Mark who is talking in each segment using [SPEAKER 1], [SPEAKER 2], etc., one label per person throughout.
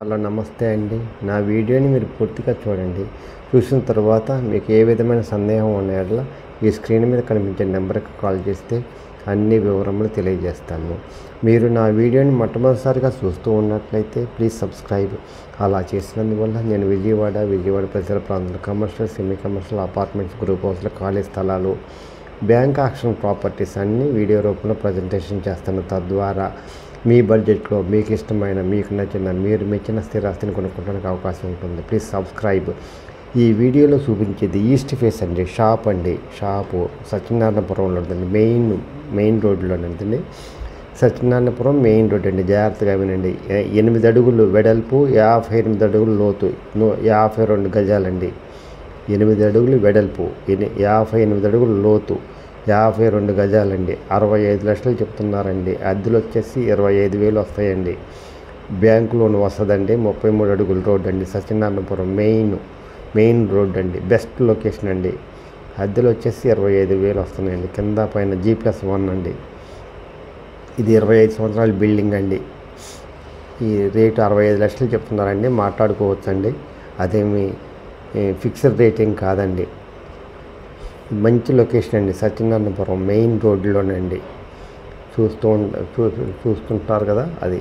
[SPEAKER 1] Hello నమస్తే అండి. నా వీడియోని మీరు పూర్తిగా చూడండి. చూసిన తర్వాత మీకు ఏ విధమైన సందేహం ఉన్న యెడల ఈ స్క్రీన్ మీద కనిపించే నెంబర్కి కాల్ చేస్తే అన్ని వివరములు తెలియజేస్తాను. మీరు నా వీడియోని మొట్టమొదటిసారిగా చూస్తూ ఉన్నట్లయితే ప్లీజ్ సబ్స్క్రైబ్. అలా చేసినందువల్ల నేను విజయవాడ పరిసర ప్రాంతాలు commercial, semi commercial, apartments, group హౌస్లు, ఖాళీ స్థలాలు, బ్యాంక్ ఆక్షన్ ప్రాపర్టీస్ అన్నీ వీడియో రూపంలో ప్రజెంటేషన్ చేస్తాను. తద్వారా మీ బడ్జెట్లో మీకు ఇష్టమైన, మీకు నచ్చిన, మీరు మెచ్చిన స్థిరాస్తిని కొనుక్కోవడానికి అవకాశం ఉంటుంది. Please subscribe. ఈ వీడియోలో చూపించేది ఈస్ట్ ఫేస్ అండి. షాపు సత్యనారాయణపురంలో ఉంటుంది. మెయిన్ రోడ్లో ఉంటుంది. సత్యనారాయణపురం మెయిన్ రోడ్ అండి. జాగ్రత్తగా వినండి. 8 అడుగులు వెడల్పు, 58 అడుగులు లోతు, 52 గజాలండి. 8 అడుగులు వెడల్పు, 58 అడుగులు లోతు, 52 గజాలండి. 65 లక్షలు చెప్తున్నారండి. అద్దెలు వచ్చేసి 25,000 వస్తాయండి. బ్యాంక్ లోన్ వస్తుందండి. 33 అడుగుల రోడ్ అండి. సత్యనారాయణపురం మెయిన్ రోడ్ అండి. బెస్ట్ లొకేషన్ అండి. అద్దెలు వచ్చేసి 25,000 వస్తున్నాయండి. కింద పైన G+1 అండి. ఇది 25 సంవత్సరాల బిల్డింగ్ అండి. ఈ రేటు 65 లక్షలు చెప్తున్నారండి. మాట్లాడుకోవచ్చండి. అదేమి ఫిక్స్డ్ రేటింగ్ కాదండి. మంచి లొకేషన్ అండి. సత్యనారాయణపురం మెయిన్ రోడ్లోనండి. చూస్తుంటారు కదా, అది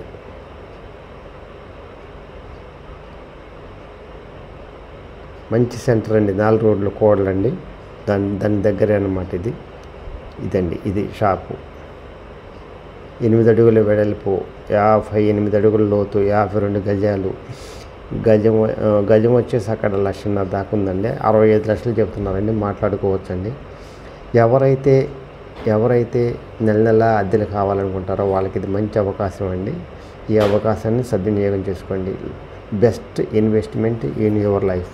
[SPEAKER 1] మంచి సెంటర్ అండి. 4 రోడ్లు కోడలండి. దాని దగ్గరే అన్నమాట ఇదండి. ఇది షాపు. 8 అడుగుల వెడల్పు, 58 అడుగుల లోతు, 52 గజాలు. గజం వచ్చేసి అక్కడ 1,50,000 దాకా ఉందండి. 65 లక్షలు చెప్తున్నారండి. మాట్లాడుకోవచ్చండి. ఎవరైతే నెల అద్దెలు కావాలనుకుంటారో వాళ్ళకి ఇది మంచి అవకాశం అండి. ఈ అవకాశాన్ని సద్వినియోగం చేసుకోండి. Best investment in your life.